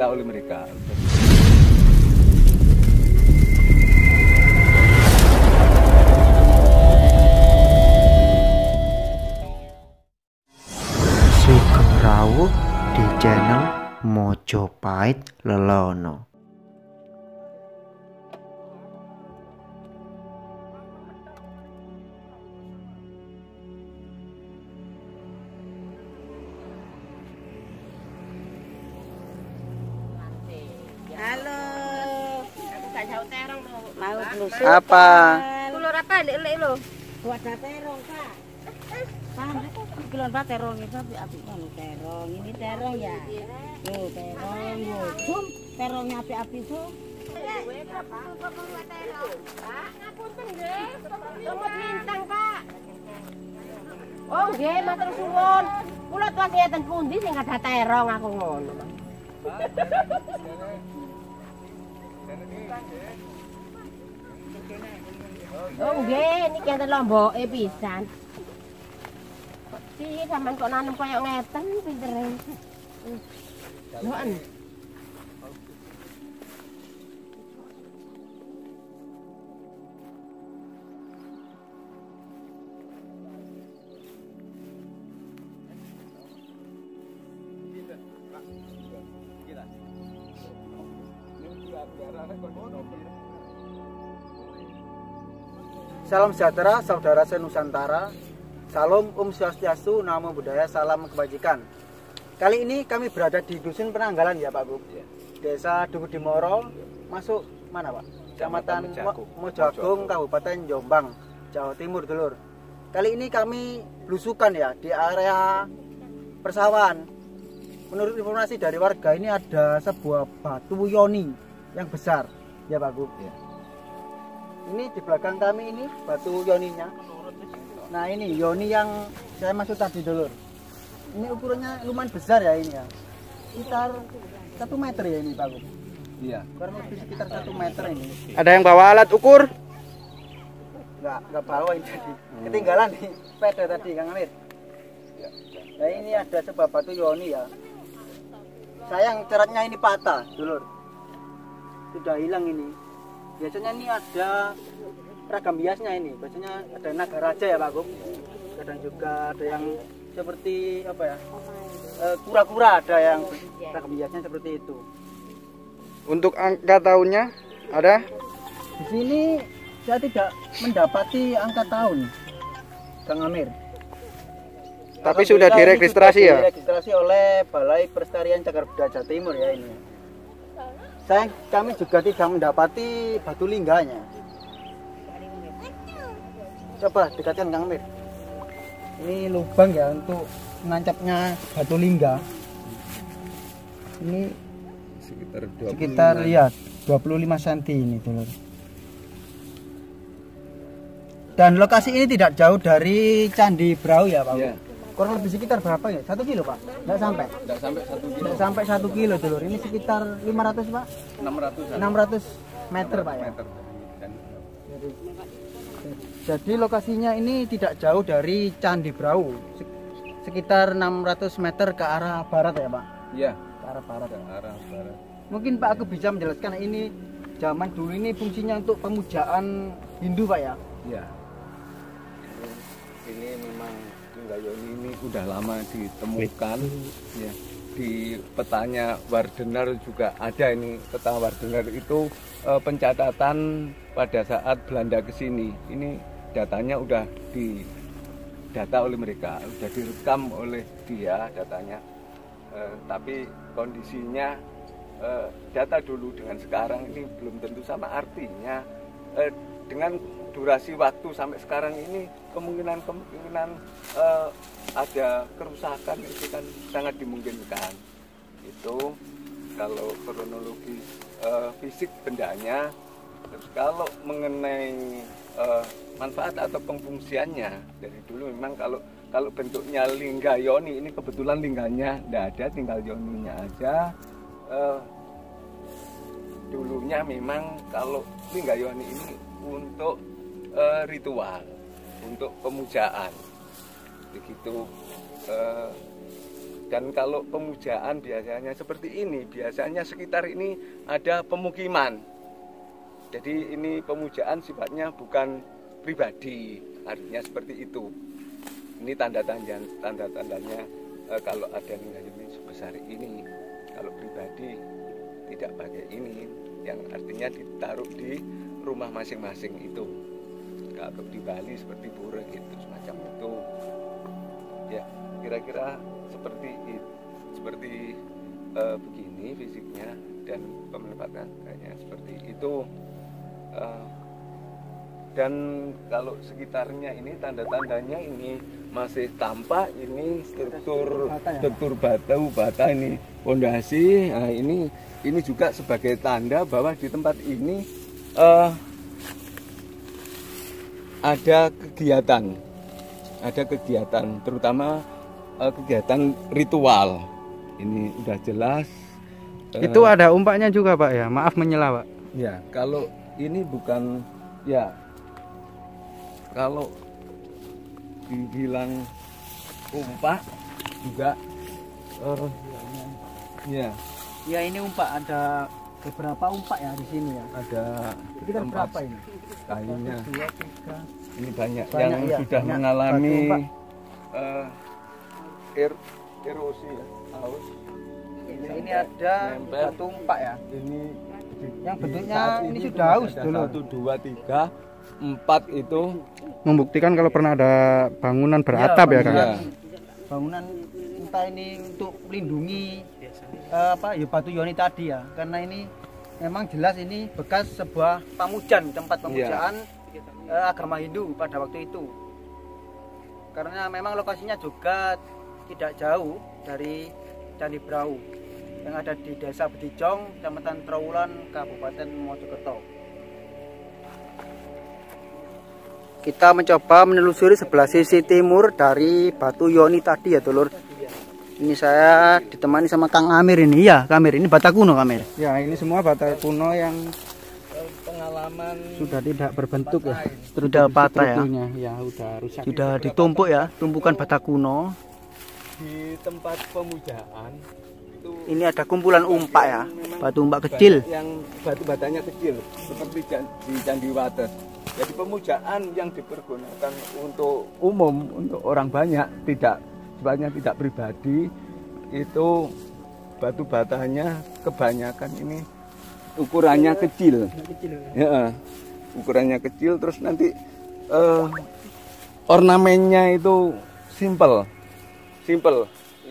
didata oleh mereka. Sugeng rawuh di channel Mojopahit Lelono. Halo. Aku gak jauh terong lho. Mau blusuk. Apa? Telur apa lek lho? Buat terong, Kak. Paham? Kilon Pak terong itu api ngono terong. Ini terong ya. Loh, terong yo. Jum, terongnya api-api tuh. Pak, ngapunten nggih. Semut lintang, Pak. Oh, nggih, matur suwun. Kula tuwas enten pundi sing ada terong aku ngono. Oh nggih, niki enten lomboke pisan. Piye sampean kok nanem koyo ngeten pintere? Loan. Salam sejahtera saudara senusantara. Salam Swastiastu, Namo Buddhaya, salam kebajikan. Kali ini kami berada di Dusun Penanggalan ya Pak Gub. Desa Dugudimoro, masuk mana Pak? Kecamatan Mojoagung, Kabupaten Jombang, Jawa Timur, dulur. Kali ini kami belusukan ya di area persawahan. Menurut informasi dari warga ini ada sebuah batu yoni yang besar ya Pak Gub. Ini di belakang kami ini batu yoninya. Nah ini yoni yang saya maksud tadi dulur. Ini ukurannya lumayan besar ya ini ya. Sekitar 1 meter ya ini Pak Gub. Iya. Kurang lebih sekitar 1 meter ini. Ada yang bawa alat ukur? Enggak bawa ini tadi. Ketinggalan nih sepeda tadi Kang Amir. Nah ini ada sebuah batu yoni ya. Sayang ceratnya ini patah dulur. Sudah hilang ini. Biasanya ini ada ragam hiasnya ini. Biasanya ada naga raja ya Pak Gub. Kadang juga ada yang seperti apa ya? Kura-kura ada yang ragam hiasnya seperti itu. Untuk angka tahunnya ada? Di sini saya tidak mendapati angka tahun, Kang Amir. Tapi sudah diregistrasi ya? Diregistrasi oleh Balai Pelestarian Cagar Budaya Jawa Timur ya ini. Sayang kami juga tidak mendapati batu lingganya. Coba dekatkan Kang Amir. Ini lubang ya untuk menancapnya batu lingga. Ini sekitar ya 25 cm ini dulur. Dan lokasi ini tidak jauh dari Candi Brau ya Pak. Ya. Kurang lebih sekitar berapa ya? 1 kilo Pak? Enggak sampai? Tidak sampai 1 kilo. Tidak sampai 1 kilo dulur. Ini sekitar 500 Pak? 600 meter Pak ya? Jadi lokasinya ini tidak jauh dari Candi Brau. Sekitar 600 meter ke arah barat ya Pak? Iya. Ke arah barat. Ke arah barat. Mungkin Pak aku bisa menjelaskan ini zaman dulu ini fungsinya untuk pemujaan Hindu Pak ya? Iya. Ini memang Linggayoni ini udah lama ditemukan ya. Di petanya Wardenar juga ada ini peta Wardenar itu pencatatan pada saat Belanda ke sini. Ini datanya udah didata oleh mereka, udah direkam oleh dia datanya. Tapi kondisinya data dulu dengan sekarang ini belum tentu sama, artinya dengan durasi waktu sampai sekarang ini kemungkinan ada kerusakan itu kan sangat dimungkinkan. Itu kalau kronologi fisik bendanya. Terus kalau mengenai manfaat atau pengfungsiannya, dari dulu memang kalau bentuknya linggayoni, ini kebetulan lingganya tidak ada, tinggal yoninya aja. Dulunya memang kalau linggayoni ini untuk ritual, untuk pemujaan, begitu. Dan kalau pemujaan biasanya seperti ini, biasanya sekitar ini ada pemukiman. Jadi ini pemujaan sifatnya bukan pribadi, artinya seperti itu. Ini tanda-tandanya kalau ada ninggalin ini sebesar ini. Kalau pribadi tidak pakai ini, yang artinya ditaruh di rumah masing-masing itu. Kalau di Bali seperti pura gitu, semacam itu. Ya, kira-kira seperti begini fisiknya dan penempatan kayaknya seperti itu. Dan kalau sekitarnya ini tanda-tandanya ini masih tampak ini struktur batu bata ini pondasi. Nah, ini juga sebagai tanda bahwa di tempat ini ada kegiatan terutama kegiatan ritual. Ini udah jelas. Itu ada umpaknya juga Pak ya. Maaf menyela Pak. Ya, kalau ini bukan ya. Kalau dibilang umpak juga ya. Ya ini umpak, ada beberapa umpak ya di sini ya. Ada Sekitar berapa ini? Kayunya 1, 2, 3. ini banyak Banyak, yang ya, sudah banyak mengalami batu erosi ya, haus. Ini ada nempel. batu umpak ya. Ini Yang bentuknya saat ini itu sudah haus ada dulu. 1, 2, 3, 4 itu Membuktikan kalau pernah ada bangunan beratap ya Kang. Iya. Bangunan entah ini untuk melindungi ya batu yoni tadi ya, karena ini memang jelas ini bekas sebuah tempat pemujaan agama Hindu pada waktu itu. Karena memang lokasinya juga tidak jauh dari Candi Brau yang ada di Desa Bedijong, Kecamatan Trowulan, Kabupaten Mojokerto. Kita mencoba menelusuri sebelah sisi timur dari batu yoni tadi ya, Dulur. Ini saya ditemani sama Kang Amir ini ya, Kang Amir. Ini bata kuno, Kang Amir. Ya, ini semua bata kuno yang pengalaman sudah tidak berbentuk ya. Sudah patah ya. Strukturnya ya udah rusak. Sudah ditumpuk ya, tumpukan bata kuno. di tempat pemujaan itu Ini ada kumpulan umpak ya, batu umpak kecil. yang batu-batanya kecil seperti di Candi Wates. Jadi pemujaan yang dipergunakan untuk umum, untuk orang banyak, sebenarnya tidak pribadi, itu batu batanya kebanyakan ini ukurannya kecil. Ya, ukurannya kecil, terus nanti ornamennya itu simple.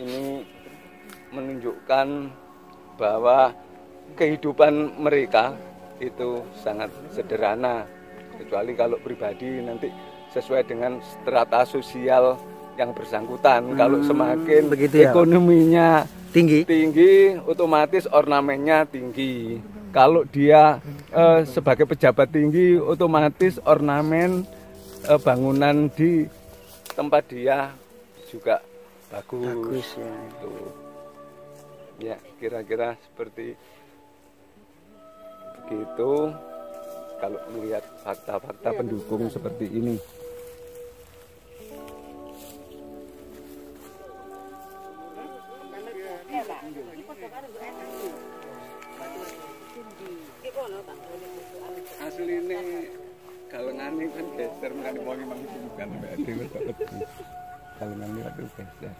Ini menunjukkan bahwa kehidupan mereka itu sangat sederhana, kecuali kalau pribadi nanti sesuai dengan strata sosial yang bersangkutan. Kalau semakin begitu ya, ekonominya tinggi. otomatis ornamennya tinggi. Kalau dia sebagai pejabat tinggi, otomatis ornamen bangunan di tempat dia juga bagus ya. Itu. Ya, kira-kira seperti begitu. Kalau melihat fakta-fakta pendukung seperti ini. Asli ini kalengan ini kan geser, nggak mau bukan kalengan ini aduh geser.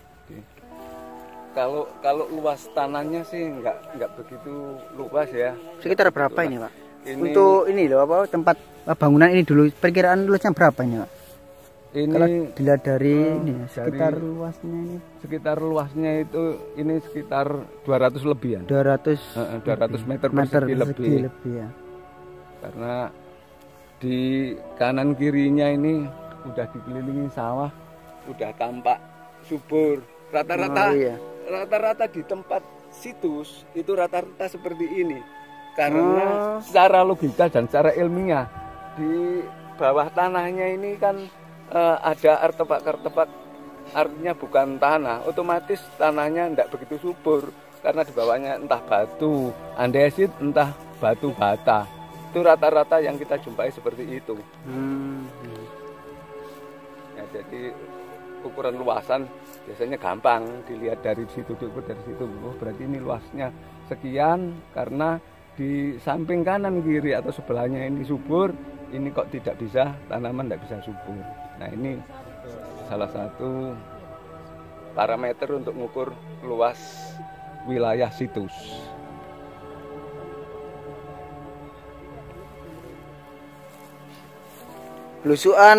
Kalau luas tanahnya sih nggak begitu luas ya. Sekitar berapa ini, Pak? Ini, Untuk ini loh, apa tempat bangunan ini dulu perkiraan luasnya berapa ini, Pak? ini Kalau dilihat dari ini sekitar dari- luasnya ini sekitar luasnya itu ini sekitar 200 lebihan. 200 200 meter meter persegi persegi lebih. lebih ya. Karena di kanan kirinya ini udah dikelilingi sawah, udah tampak subur. Rata-rata Oh, iya. rata-rata di tempat situs itu rata-rata seperti ini. Karena secara logika dan secara ilmiah di bawah tanahnya ini kan ada artefak-artefak, artinya bukan tanah, otomatis tanahnya tidak begitu subur karena di bawahnya entah batu andesit, entah batu bata. Itu rata-rata yang kita jumpai seperti itu. Ya, jadi ukuran luasan biasanya gampang dilihat dari situ, diukur dari situ. Oh, berarti ini luasnya sekian karena di samping kanan kiri atau sebelahnya ini subur, ini kok tidak bisa, tanaman tidak bisa subur. Nah, ini salah satu parameter untuk mengukur luas wilayah situs. Belusuan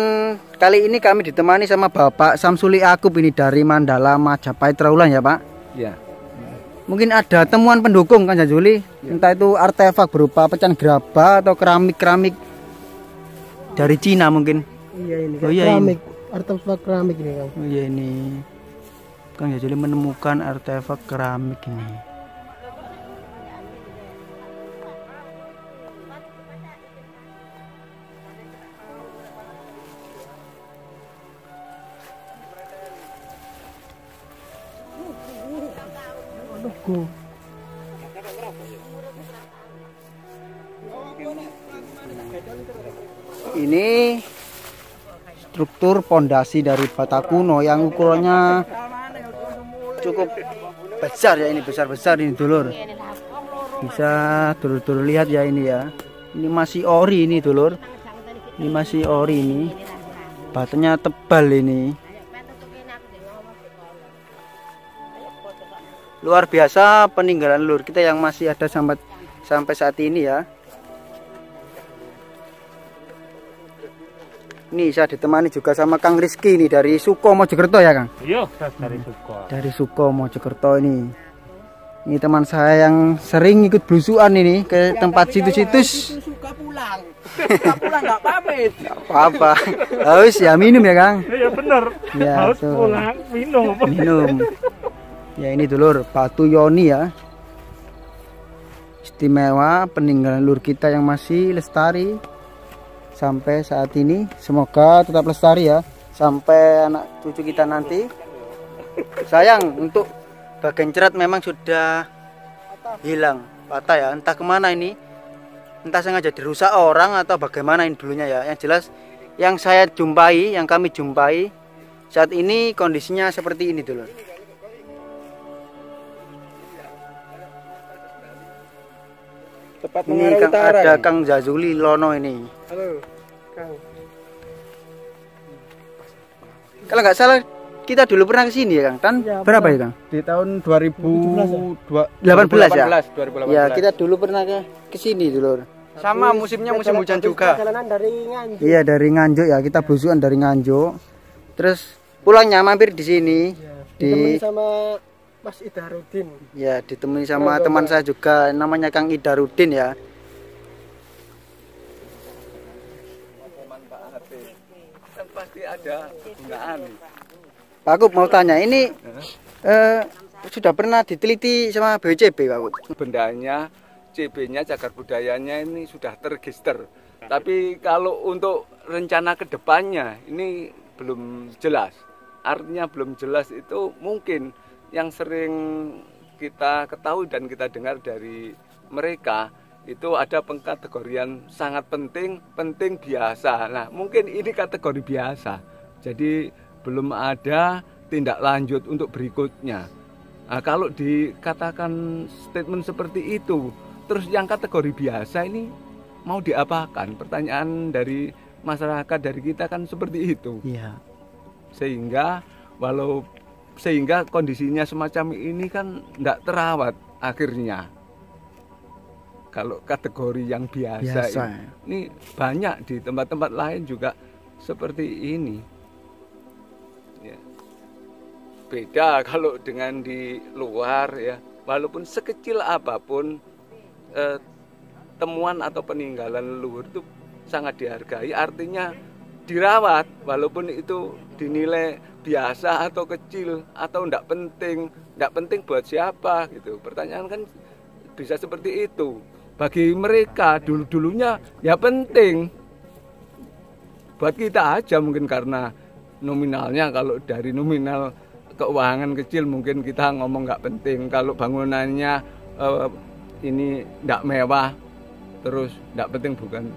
kali ini kami ditemani sama Bapak Samsuli Akub ini dari Mandala Majapahit Trowulan ya Pak? Ya. Mungkin ada temuan pendukung kan Samsuli? Ya. Entah itu artefak berupa pecahan gerabah atau keramik-keramik dari Cina mungkin? Iya ini oh, iya, keramik, artefak keramik ini Kang. Oh iya ini Kang Jazuli menemukan artefak keramik ini. Ini struktur pondasi dari bata kuno yang ukurannya cukup besar ya, ini besar-besar ini dulur. Bisa dulur-dulur lihat ya ini ya. Ini masih ori ini dulur. Ini masih ori ini. Batanya tebal ini. Luar biasa peninggalan leluhur kita yang masih ada sampai saat ini ya. Ini saya ditemani juga sama Kang Rizky ini dari Suko Mojokerto ya Kang? Iya, dari Suko. Dari Suko Mojokerto ini. Ini teman saya yang sering ikut belusuan ini ke tempat situs-situs. Suka pulang. Suka pulang nggak pamit. Nggak apa-apa. Haus ya minum ya Kang? Iya bener. Ya, Haus tuh. pulang minum. Minum. Ya ini dulur Batu Yoni ya. Istimewa peninggalan leluhur kita yang masih lestari sampai saat ini. Semoga tetap lestari ya sampai anak cucu kita nanti. Sayang untuk bagian cerat memang sudah hilang, patah ya, entah kemana ini, entah sengaja dirusak orang atau bagaimana ini dulunya ya. Yang jelas yang saya jumpai, yang kami jumpai saat ini kondisinya seperti ini dulu. Tepat Ini mengarah Kang, utara. ada Ya? Kang Jazuli Lono ini. Halo, Kang. Kalau nggak salah kita dulu pernah ke sini ya Kang. Tan Ya, berapa ya Kang? Di tahun 2018 ya? 2018. Ya, kita dulu pernah ke sini dulu. Sama musimnya musim hujan juga. Perjalanan dari Nganjuk. Iya, dari Nganjuk ya. Kita belusukan dari Nganjuk. Terus pulangnya mampir di sini. Ditemani sama Mas Idarudin. Ya, ditemani sama teman saya juga namanya Kang Idarudin ya. Kan pasti ada gunaan. Pak Akub mau tanya, ini sudah pernah diteliti sama BCB Pak Akub? Bendanya, CB-nya, cagar budayanya ini sudah terregister. Tapi kalau untuk rencana ke depannya ini belum jelas. Artinya belum jelas itu mungkin yang sering kita ketahui dan kita dengar dari mereka itu ada pengkategorian sangat penting, penting biasa. Nah, mungkin ini kategori biasa. Jadi belum ada tindak lanjut untuk berikutnya. Nah, kalau dikatakan statement seperti itu, terus yang kategori biasa ini mau diapakan? Pertanyaan dari masyarakat, dari kita kan seperti itu. Iya. Sehingga kondisinya semacam ini kan tidak terawat akhirnya. Kalau kategori yang biasa. Ini banyak di tempat-tempat lain juga seperti ini. Ya. Beda kalau dengan di luar ya, walaupun sekecil apapun temuan atau peninggalan leluhur itu sangat dihargai, artinya dirawat walaupun itu dinilai biasa atau kecil atau tidak penting buat siapa gitu. Pertanyaan kan bisa seperti itu. Bagi mereka dulunya ya penting. Buat kita aja mungkin karena nominalnya, kalau dari nominal keuangan kecil mungkin kita ngomong nggak penting. Kalau bangunannya ini tidak mewah terus tidak penting, bukan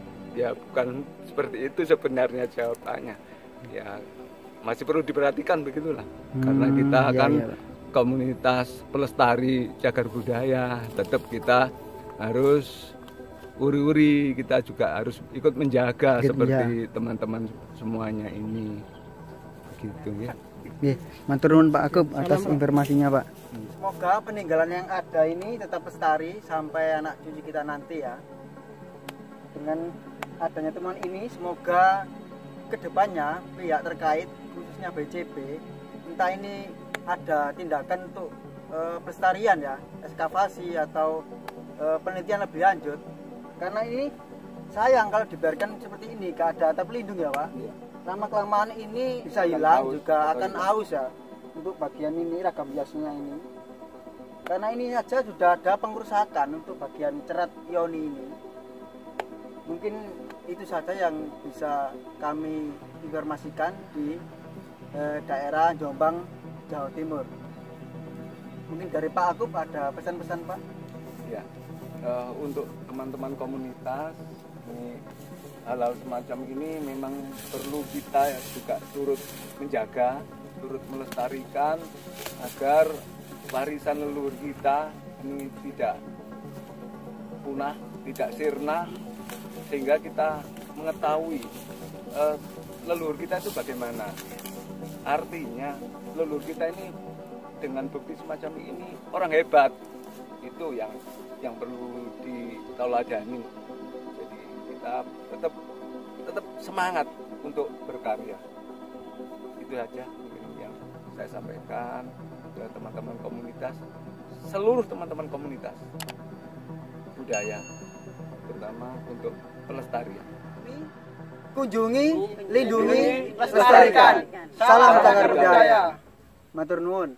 seperti itu sebenarnya jawabannya. Ya masih perlu diperhatikan begitulah. Karena kita iya, kan iya, Pak. komunitas pelestari cagar budaya, tetap kita harus uri-uri, kita juga harus ikut menjaga Ikut seperti teman-teman semuanya ini, gitu ya. Nggih, matur nuwun Pak Agub atas informasinya, Pak. Semoga peninggalan yang ada ini tetap lestari sampai anak cucu kita nanti ya. Dengan adanya temuan ini, semoga kedepannya pihak terkait, khususnya BCB, entah ini ada tindakan untuk pelestarian ya, ekskavasi atau penelitian lebih lanjut. Karena ini sayang kalau dibiarkan seperti ini, gak ada atap pelindung ya Pak. Lama kelamaan ini bisa hilang, juga akan aus ya untuk bagian ini, ragam hiasnya ini. Karena ini saja sudah ada pengerusakan untuk bagian cerat ioni ini. Mungkin itu saja yang bisa kami informasikan di daerah Jombang, Jawa Timur. Mungkin dari Pak Agub ada pesan-pesan Pak? Ya, untuk teman-teman komunitas, ini hal-hal semacam ini memang perlu kita juga turut menjaga, turut melestarikan agar warisan leluhur kita ini tidak punah, tidak sirna, sehingga kita mengetahui leluhur kita itu bagaimana. Artinya leluhur kita ini dengan bukti semacam ini orang hebat, itu yang perlu ditaladani. Jadi kita tetap semangat untuk berkarya. Itu aja mungkin yang saya sampaikan ke teman-teman komunitas, seluruh teman-teman komunitas budaya, terutama untuk pelestarian. Kunjungi, lindungi, lestarikan. Salam cagar budaya. Matur nuwun.